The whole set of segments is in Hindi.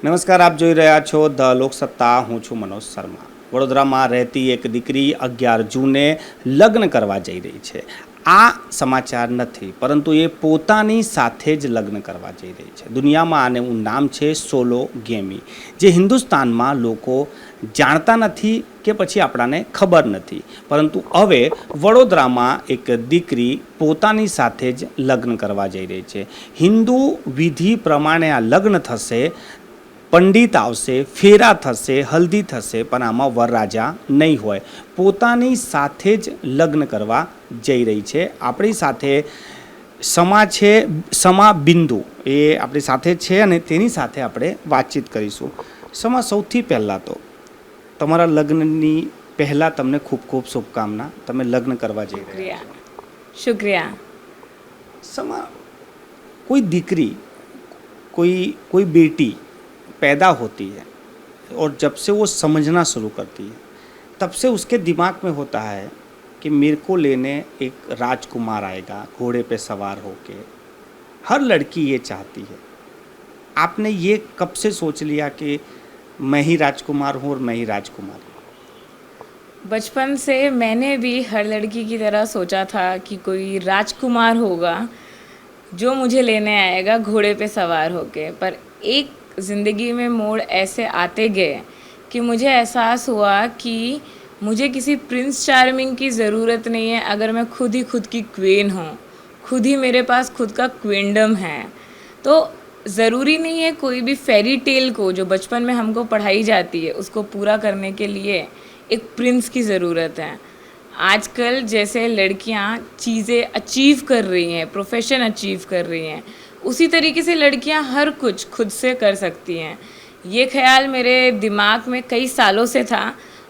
નમસ્કાર, આપ જોઈ રહ્યા છો ધ લોકસત્તા. હું છું મનોજ શર્મા. વડોદરામાં રહેતી એક દીકરી 11 જૂને લગ્ન કરવા જઈ રહી છે. આ સમાચાર નથી, પરંતુ એ પોતાની સાથે જ લગ્ન કરવા જઈ રહી છે. દુનિયામાં આનું નામ છે સોલોગેમી, જે હિન્દુસ્તાનમાં લોકો જાણતા નથી કે પછી આપણાને ખબર નથી. પરંતુ હવે વડોદરામાં એક દીકરી પોતાની સાથે જ લગ્ન કરવા જઈ રહી છે. હિન્દુ વિધિ પ્રમાણે આ લગ્ન થશે, પંડિત આવશે, ફેરા થશે, હલ્દી થશે, પણ આમાં વરરાજા નહીં હોય. પોતાની સાથે જ લગ્ન કરવા જઈ રહી છે. આપણી સાથે સમા બિંદુ એ આપણી સાથે છે અને તેની સાથે આપણે વાતચીત કરીશું. સમા, સૌથી પહેલાં તો તમારા લગ્નની પહેલાં તમને ખૂબ ખૂબ શુભકામના. તમે લગ્ન કરવા જઈ રહ્યા છો. शुक्रिया. સમા, कोई दीकरी, कोई बेटी पैदा होती है और जब से वो समझना शुरू करती है, तब से उसके दिमाग में होता है कि मेरे को लेने एक राजकुमार आएगा घोड़े पे सवार होके. हर लड़की ये चाहती है. आपने ये कब से सोच लिया कि मैं ही राजकुमार हूँ और मैं ही राजकुमारी? बचपन से मैंने भी हर लड़की की तरह सोचा था कि कोई राजकुमार होगा जो मुझे लेने आएगा घोड़े पे सवार होके. पर एक ज़िंदगी में मोड़ ऐसे आते गए कि मुझे एहसास हुआ कि मुझे किसी प्रिंस चार्मिंग की ज़रूरत नहीं है. अगर मैं खुद ही खुद की क्वीन हूँ, खुद ही मेरे पास खुद का क्वीनडम है, तो ज़रूरी नहीं है कोई भी फेरी टेल को जो बचपन में हमको पढ़ाई जाती है उसको पूरा करने के लिए एक प्रिंस की ज़रूरत है. आजकल जैसे लड़कियां चीज़ें अचीव कर रही हैं, प्रोफेशन अचीव कर रही हैं, उसी तरीके से लड़कियां हर कुछ खुद से कर सकती हैं. ये ख्याल मेरे दिमाग में कई सालों से था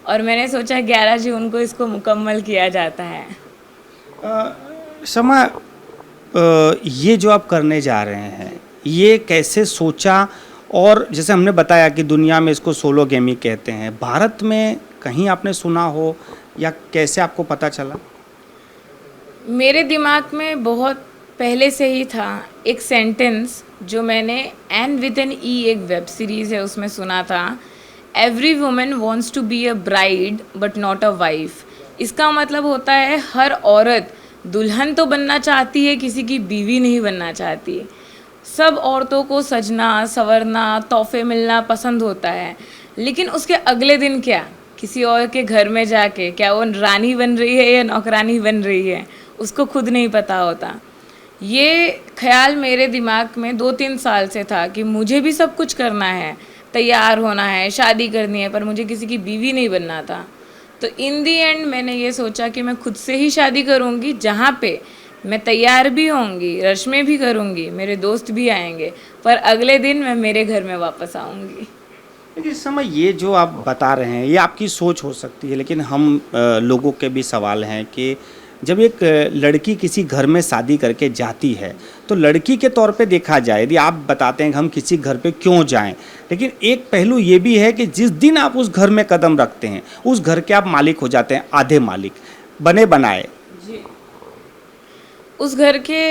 और मैंने सोचा 11 जून को इसको मुकम्मल किया जाता है. समा, ये जो आप करने जा रहे हैं, ये कैसे सोचा? और जैसे हमने बताया कि दुनिया में इसको सोलोगेमी कहते हैं, भारत में कहीं आपने सुना हो या कैसे आपको पता चला? मेरे दिमाग में बहुत पहले से ही था एक सेंटेंस जो मैंने एन विद एन ई एक वेब सीरीज़ है उसमें सुना था. Every women wants to be a bride but not a wife. इसका मतलब होता है हर औरत दुल्हन तो बनना चाहती है, किसी की बीवी नहीं बनना चाहती. सब औरतों को सजना संवरना तोहफे मिलना पसंद होता है, लेकिन उसके अगले दिन क्या, किसी और के घर में जाके क्या वो रानी बन रही है या नौकरानी बन रही है, उसको खुद नहीं पता होता. ये ख्याल मेरे दिमाग में 2-3 साल से था कि मुझे भी सब कुछ करना है, तैयार होना है, शादी करनी है, पर मुझे किसी की बीवी नहीं बनना था. तो इन दी एंड मैंने ये सोचा कि मैं खुद से ही शादी करूँगी, जहाँ पे मैं तैयार भी होंगी, रस्में भी करूँगी, मेरे दोस्त भी आएंगे, पर अगले दिन मैं मेरे घर में वापस आऊँगी. लेकिन इस समय ये जो आप बता रहे हैं ये आपकी सोच हो सकती है, लेकिन हम लोगों के भी सवाल हैं कि जब एक लड़की किसी घर में शादी करके जाती है तो लड़की के तौर पे देखा जाए, यदि आप बताते हैं कि हम किसी घर पे क्यों जाएं, लेकिन एक पहलू ये भी है कि जिस दिन आप उस घर में कदम रखते हैं उस घर के आप मालिक हो जाते हैं, आधे मालिक बने बनाए. जी, उस घर के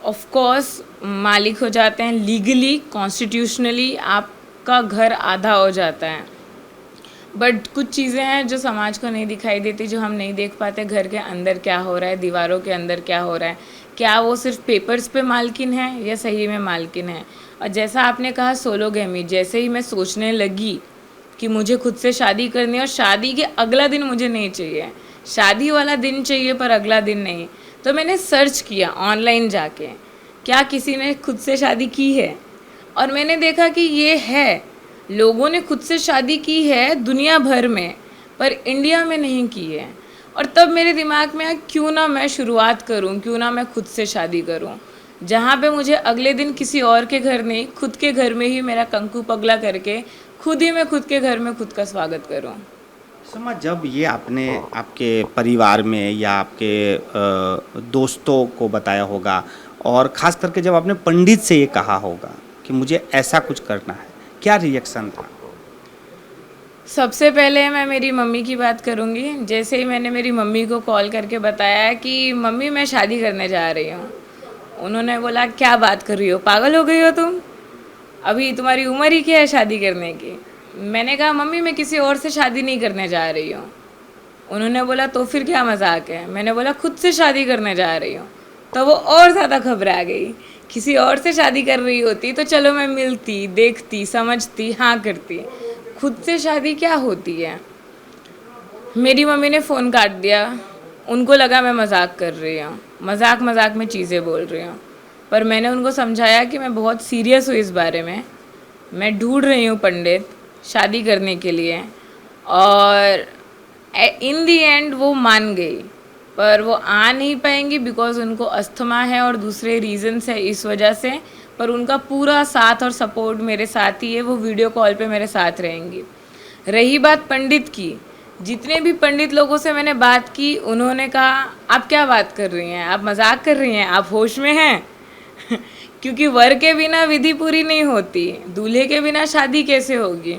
ऑफ कोर्स मालिक हो जाते हैं. लीगली कॉन्स्टिट्यूशनली आपका घर आधा हो जाता है. बट कुछ चीज़ें हैं जो समाज को नहीं दिखाई देती, जो हम नहीं देख पाते. घर के अंदर क्या हो रहा है, दीवारों के अंदर क्या हो रहा है, क्या वो सिर्फ पेपर्स पे मालकिन है या सही में मालकिन है. और जैसा आपने कहा सोलोगेमी, जैसे ही मैं सोचने लगी कि मुझे खुद से शादी करनी है और शादी के अगला दिन मुझे नहीं चाहिए, शादी वाला दिन चाहिए पर अगला दिन नहीं, तो मैंने सर्च किया ऑनलाइन जाके क्या किसी ने खुद से शादी की है. और मैंने देखा कि ये है, लोगों ने खुद से शादी की है दुनिया भर में, पर इंडिया में नहीं की है. और तब मेरे दिमाग में आया क्यों ना मैं शुरुआत करूं, क्यों ना मैं खुद से शादी करूं, जहाँ पे मुझे अगले दिन किसी और के घर नहीं, खुद के घर में ही मेरा कंकु पगला करके खुद ही मैं खुद के घर में खुद का स्वागत करूं. समझ, जब ये आपने आपके परिवार में या आपके दोस्तों को बताया होगा और ख़ास करके जब आपने पंडित से ये कहा होगा कि मुझे ऐसा कुछ करना है, क्या रिएक्शन था? सबसे पहले मैं मेरी मम्मी की बात करूँगी. जैसे ही मैंने मेरी मम्मी को कॉल करके बताया कि मम्मी मैं शादी करने जा रही हूँ, उन्होंने बोला क्या बात कर रही हो, पागल हो गई हो तुम. अभी तुम्हारी उम्र ही क्या है शादी करने की। मैंने कहा मम्मी मैं किसी और से शादी नहीं करने जा रही हूँ। उन्होंने बोला तो फिर क्या मजाक है। मैंने बोला खुद से शादी करने जा रही हूँ। तो वो और ज़्यादा घबरा गई। किसी और से शादी कर रही होती तो चलो मैं मिलती, देखती, समझती, हाँ करती। खुद से शादी क्या होती है। मेरी मम्मी ने फ़ोन काट दिया। उनको लगा मैं मजाक कर रही हूँ, मजाक मजाक में चीज़ें बोल रही हूँ। पर मैंने उनको समझाया कि मैं बहुत सीरियस हूँ इस बारे में। मैं ढूंढ रही हूँ पंडित शादी करने के लिए। और इन दी एंड वो मान गई। पर वो आ नहीं पाएंगी बिकॉज उनको अस्थमा है और दूसरे रीजंस है इस वजह से। पर उनका पूरा साथ और सपोर्ट मेरे साथ ही है। वो वीडियो कॉल पे मेरे साथ रहेंगी। रही बात पंडित की, जितने भी पंडित लोगों से मैंने बात की उन्होंने कहा आप क्या बात कर रही हैं, आप मजाक कर रही हैं, आप होश में हैं। क्योंकि वर के बिना विधि पूरी नहीं होती, दूल्हे के बिना शादी कैसे होगी।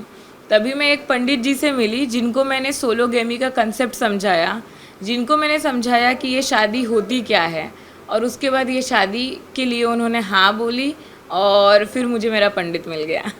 तभी मैं एक पंडित जी से मिली जिनको मैंने सोलोगेमी का कंसेप्ट समझाया, जिनको मैंने समझाया कि ये शादी होती क्या है। और उसके बाद ये शादी के लिए उन्होंने हाँ बोली और फिर मुझे मेरा पंडित मिल गया।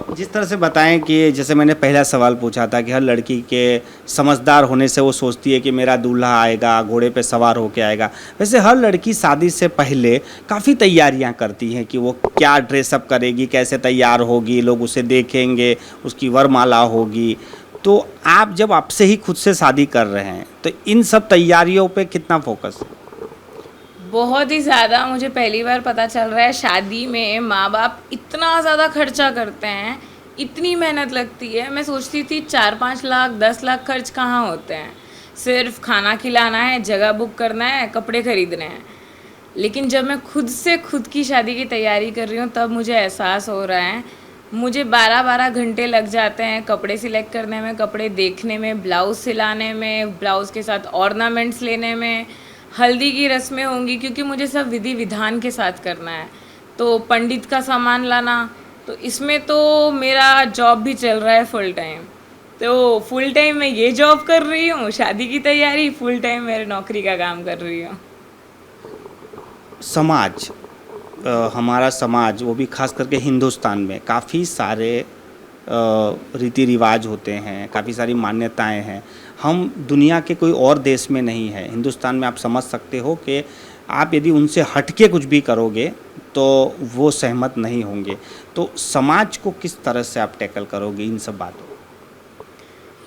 जिस तरह से बताएं कि जैसे मैंने पहला सवाल पूछा था कि हर लड़की के समझदार होने से वो सोचती है कि मेरा दूल्हा आएगा, घोड़े पे सवार होके आएगा। वैसे हर लड़की शादी से पहले काफ़ी तैयारियां करती हैं कि वो क्या ड्रेसअप करेगी, कैसे तैयार होगी, लोग उसे देखेंगे, उसकी वरमाला होगी। तो आप जब आपसे ही खुद से शादी कर रहे हैं तो इन सब तैयारियों पे कितना फोकस है? बहुत ही ज़्यादा। मुझे पहली बार पता चल रहा है शादी में माँ बाप इतना ज़्यादा खर्चा करते हैं, इतनी मेहनत लगती है। मैं सोचती थी 4-5 लाख 10 लाख खर्च कहाँ होते हैं, सिर्फ खाना खिलाना है, जगह बुक करना है, कपड़े खरीदने हैं। लेकिन जब मैं खुद से खुद की शादी की तैयारी कर रही हूँ तब मुझे एहसास हो रहा है। मुझे 12-12 घंटे लग जाते हैं कपड़े सिलेक्ट करने में, कपड़े देखने में, ब्लाउज़ सिलाने में, ब्लाउज़ के साथ ऑर्नामेंट्स लेने में। हल्दी की रस्में होंगी क्योंकि मुझे सब विधि विधान के साथ करना है। तो पंडित का सामान लाना, तो इसमें तो मेरा जॉब भी चल रहा है फुल टाइम। तो फुल टाइम मैं ये जॉब कर रही हूँ, शादी की तैयारी, फुल टाइम मेरे नौकरी का काम कर रही हूँ। समाज, हमारा समाज, वो भी खास करके हिंदुस्तान में काफ़ी सारे रीति रिवाज होते हैं, काफ़ी सारी मान्यताएं हैं। हम दुनिया के कोई और देश में नहीं है, हिंदुस्तान में आप समझ सकते हो कि आप यदि उनसे हटके कुछ भी करोगे तो वो सहमत नहीं होंगे। तो समाज को किस तरह से आप टैकल करोगे इन सब बातों को?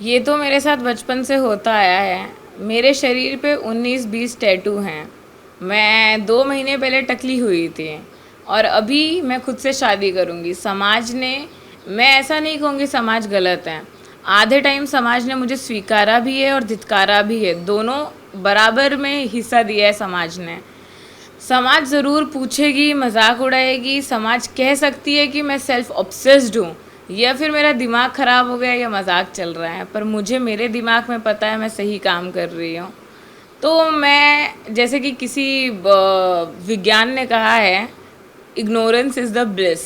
ये तो मेरे साथ बचपन से होता आया है। मेरे शरीर पे 19-20 टैटू हैं। मैं 2 महीने पहले टकली हुई थी और अभी मैं खुद से शादी करूँगी। समाज ने, मैं ऐसा नहीं कहूँगी समाज गलत है, आधे टाइम समाज ने मुझे स्वीकारा भी है और धिक्कारा भी है, दोनों बराबर में हिस्सा दिया है समाज ने। समाज ज़रूर पूछेगी, मजाक उड़ाएगी, समाज कह सकती है कि मैं सेल्फ ऑब्सेस्ड हूँ या फिर मेरा दिमाग ख़राब हो गया या मजाक चल रहा है। पर मुझे मेरे दिमाग में पता है मैं सही काम कर रही हूँ। तो मैं, जैसे कि किसी विज्ञान ने कहा है, इग्नोरेंस इज़ द ब्लिस।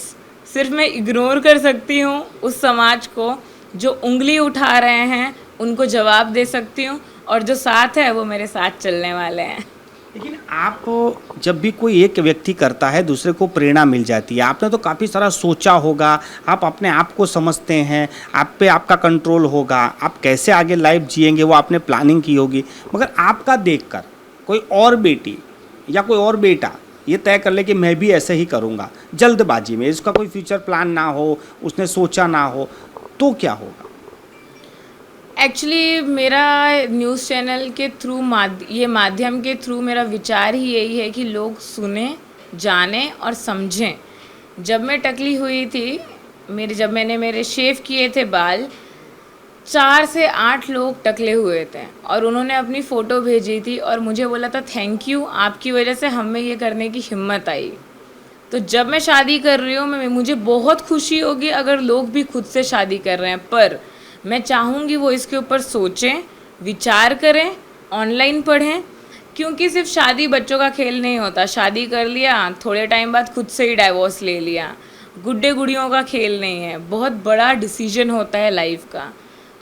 सिर्फ मैं इग्नोर कर सकती हूँ उस समाज को जो उंगली उठा रहे हैं, उनको जवाब दे सकती हूँ, और जो साथ है वो मेरे साथ चलने वाले हैं। लेकिन आप, जब भी कोई एक व्यक्ति करता है दूसरे को प्रेरणा मिल जाती है। आपने तो काफ़ी सारा सोचा होगा, आप अपने आप को समझते हैं, आप पे आपका कंट्रोल होगा, आप कैसे आगे लाइफ जिएंगे वो आपने प्लानिंग की होगी। मगर आपका देखकर कोई और बेटी या कोई और बेटा ये तय कर ले कि मैं भी ऐसे ही करूँगा, जल्दबाजी में, इसका कोई फ्यूचर प्लान ना हो, उसने सोचा ना हो, तो क्या होगा? एक्चुअली मेरा न्यूज़ चैनल के थ्रू, ये माध्यम के थ्रू मेरा विचार ही यही है कि लोग सुने, जाने और समझें। जब मैं टकली हुई थी, जब मैंने मेरे शेव किए थे बाल, 4 से 8 लोग टकले हुए थे और उन्होंने अपनी फ़ोटो भेजी थी और मुझे बोला था थैंक यू, आपकी वजह से हमें ये करने की हिम्मत आई। तो जब मैं शादी कर रही हूँ, मुझे बहुत खुशी होगी अगर लोग भी खुद से शादी कर रहे हैं। पर मैं चाहूँगी वो इसके ऊपर सोचें, विचार करें, ऑनलाइन पढ़ें, क्योंकि सिर्फ शादी बच्चों का खेल नहीं होता। शादी कर लिया, थोड़े टाइम बाद खुद से ही डाइवोर्स ले लिया, गुड्डे गुड़ियों का खेल नहीं है, बहुत बड़ा डिसीजन होता है लाइफ का।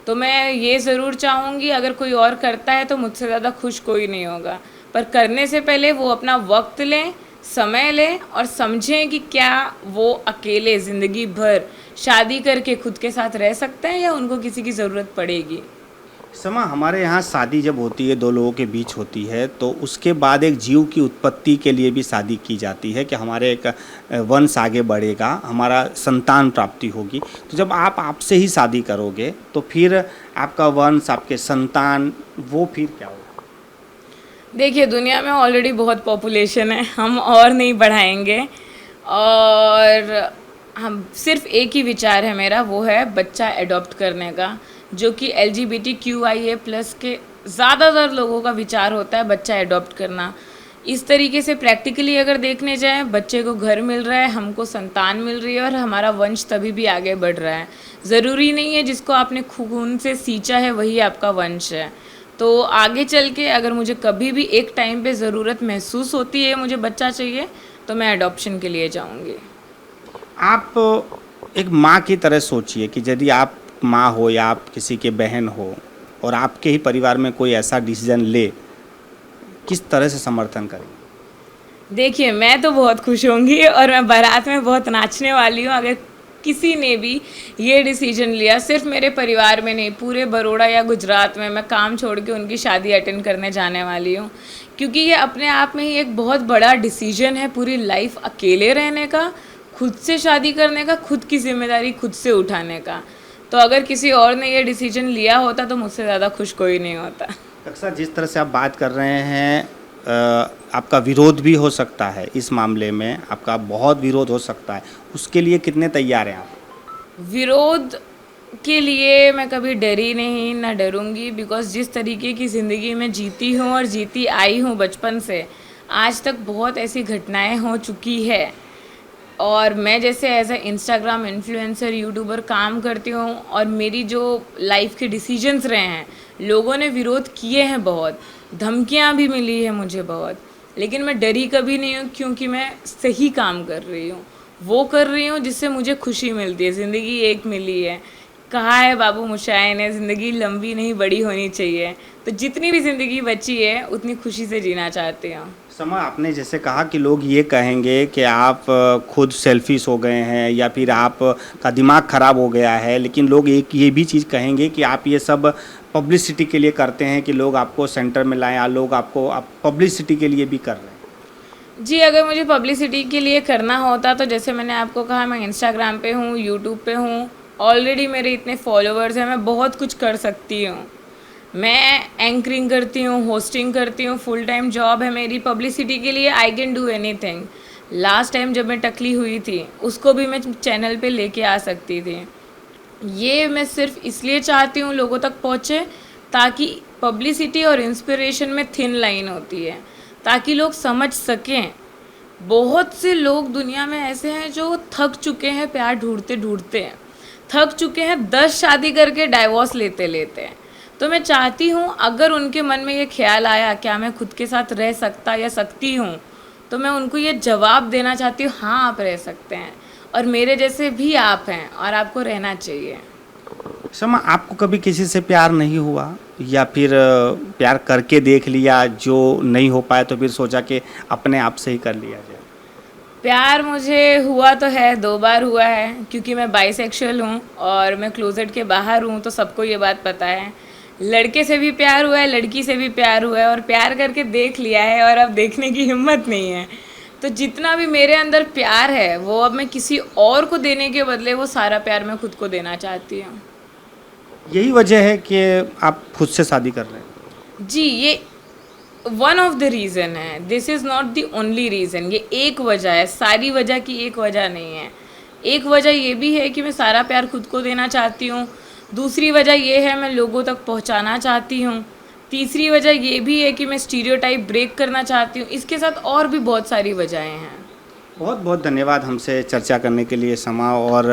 तो मैं ये ज़रूर चाहूँगी अगर कोई और करता है तो मुझसे ज़्यादा खुश कोई नहीं होगा। पर करने से पहले वो अपना वक्त लें, समय लें और समझें कि क्या वो अकेले ज़िंदगी भर शादी करके खुद के साथ रह सकते हैं या उनको किसी की ज़रूरत पड़ेगी। समा हमारे यहाँ शादी जब होती है दो लोगों के बीच होती है तो उसके बाद एक जीव की उत्पत्ति के लिए भी शादी की जाती है कि हमारे एक वंश आगे बढ़ेगा, हमारा संतान प्राप्ति होगी। तो जब आप आपसे ही शादी करोगे तो फिर आपका वंश, आपके संतान, वो फिर क्या होगा? देखिए, दुनिया में ऑलरेडी बहुत पॉपुलेशन है, हम और नहीं बढ़ाएंगे। और हम सिर्फ एक ही विचार है मेरा, वो है बच्चा अडॉप्ट करने का, जो कि LGBTQIA+ के ज़्यादातर लोगों का विचार होता है, बच्चा अडॉप्ट करना। इस तरीके से प्रैक्टिकली अगर देखने जाएँ, बच्चे को घर मिल रहा है, हमको संतान मिल रही है और हमारा वंश तभी भी आगे बढ़ रहा है। ज़रूरी नहीं है जिसको आपने खून से सींचा है वही आपका वंश है। तो आगे चल के अगर मुझे कभी भी एक टाइम पे ज़रूरत महसूस होती है, मुझे बच्चा चाहिए, तो मैं अडॉप्शन के लिए जाऊंगी। आप एक माँ की तरह सोचिए कि यदि आप माँ हो या आप किसी के बहन हो और आपके ही परिवार में कोई ऐसा डिसीजन ले, किस तरह से समर्थन करेंगे? देखिए, मैं तो बहुत खुश होंगी और मैं बारात में बहुत नाचने वाली हूँ अगर किसी ने भी ये डिसीजन लिया। सिर्फ मेरे परिवार में नहीं, पूरे बड़ौदा या गुजरात में मैं काम छोड़ के उनकी शादी अटेंड करने जाने वाली हूँ, क्योंकि ये अपने आप में ही एक बहुत बड़ा डिसीजन है, पूरी लाइफ अकेले रहने का, खुद से शादी करने का, खुद की जिम्मेदारी खुद से उठाने का। तो अगर किसी और ने ये डिसीजन लिया होता तो मुझसे ज़्यादा खुश कोई नहीं होता। अक्सर जिस तरह से आप बात कर रहे हैं, आपका विरोध भी हो सकता है इस मामले में, आपका बहुत विरोध हो सकता है, उसके लिए कितने तैयार हैं आप? विरोध के लिए मैं कभी डरी नहीं, ना डरूंगी, बिकॉज जिस तरीके की ज़िंदगी में जीती हूँ और जीती आई हूँ बचपन से आज तक, बहुत ऐसी घटनाएं हो चुकी है। और मैं जैसे as a Instagram influencer, YouTuber काम करती हूँ और मेरी जो लाइफ के डिसीजंस रहे हैं, लोगों ने विरोध किए हैं, बहुत धमकियाँ भी मिली है मुझे बहुत, लेकिन मैं डरी कभी नहीं हूँ, क्योंकि मैं सही काम कर रही हूँ, वो कर रही हूँ जिससे मुझे खुशी मिलती है। ज़िंदगी एक मिली है, कहा है बाबू मुशाए ने, ज़िंदगी लंबी नहीं बड़ी होनी चाहिए। तो जितनी भी ज़िंदगी बची है उतनी खुशी से जीना चाहती हूँ। समा, आपने जैसे कहा कि लोग ये कहेंगे कि आप खुद सेल्फिश हो गए हैं या फिर आप का दिमाग ख़राब हो गया है, लेकिन लोग एक ये भी चीज़ कहेंगे कि आप ये सब पब्लिसिटी के लिए करते हैं, कि लोग आपको सेंटर में लाएं, या लोग आपको आप पब्लिसिटी के लिए भी कर रहे हैं। जी, अगर मुझे पब्लिसिटी के लिए करना होता तो जैसे मैंने आपको कहा, मैं इंस्टाग्राम पे हूँ, यूट्यूब पे हूँ, ऑलरेडी मेरे इतने फॉलोअर्स हैं, मैं बहुत कुछ कर सकती हूँ। मैं एंकरिंग करती हूँ, होस्टिंग करती हूँ, फुल टाइम जॉब है मेरी। पब्लिसिटी के लिए I can do anything. Last time जब मैं टकली हुई थी उसको भी मैं चैनल पे लेके आ सकती थी। ये मैं सिर्फ इसलिए चाहती हूँ लोगों तक पहुँचे, ताकि पब्लिसिटी और इंस्पिरेशन में थिन लाइन होती है, ताकि लोग समझ सकें। बहुत से लोग दुनिया में ऐसे हैं जो थक चुके हैं प्यार ढूंढते ढूंढते, थक चुके हैं 10 शादी करके डाइवोर्स लेते लेते। तो मैं चाहती हूँ अगर उनके मन में ये ख्याल आया क्या मैं खुद के साथ रह सकता या सकती हूँ, तो मैं उनको ये जवाब देना चाहती हूँ, हाँ आप रह सकते हैं और मेरे जैसे भी आप हैं और आपको रहना चाहिए। समा, आपको कभी किसी से प्यार नहीं हुआ या फिर प्यार करके देख लिया, जो नहीं हो पाया तो फिर सोचा कि अपने आप से ही कर लिया जाए? प्यार मुझे हुआ तो है, 2 बार हुआ है, क्योंकि मैं बाइसेक्सुअल हूँ और मैं क्लोजेट के बाहर हूँ, तो सबको ये बात पता है। लड़के से भी प्यार हुआ है, लड़की से भी प्यार हुआ है और प्यार करके देख लिया है और अब देखने की हिम्मत नहीं है। तो जितना भी मेरे अंदर प्यार है वो अब मैं किसी और को देने के बदले वो सारा प्यार मैं खुद को देना चाहती हूँ। यही वजह है कि आप खुद से शादी कर रहे हैं? जी, ये वन ऑफ द रीज़न है, this is not the only reason. ये एक वजह है, सारी वजह की एक वजह नहीं है। एक वजह ये भी है कि मैं सारा प्यार खुद को देना चाहती हूँ, दूसरी वजह ये है मैं लोगों तक पहुँचाना चाहती हूँ, तीसरी वजह ये भी है कि मैं स्टीरियोटाइप ब्रेक करना चाहती हूँ। इसके साथ और भी बहुत सारी वजहें हैं। बहुत बहुत धन्यवाद हमसे चर्चा करने के लिए समा। और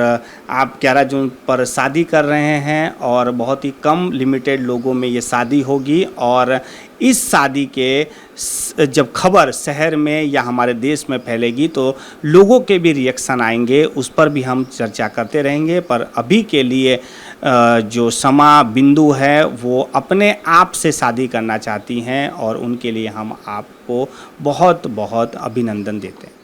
आप 11 जून पर शादी कर रहे हैं और बहुत ही कम लिमिटेड लोगों में ये शादी होगी, और इस शादी के जब खबर शहर में या हमारे देश में फैलेगी तो लोगों के भी रिएक्शन आएंगे, उस पर भी हम चर्चा करते रहेंगे। पर अभी के लिए जो समा बिंदु है वो अपने आप से शादी करना चाहती हैं और उनके लिए हम आपको बहुत बहुत अभिनंदन देते हैं।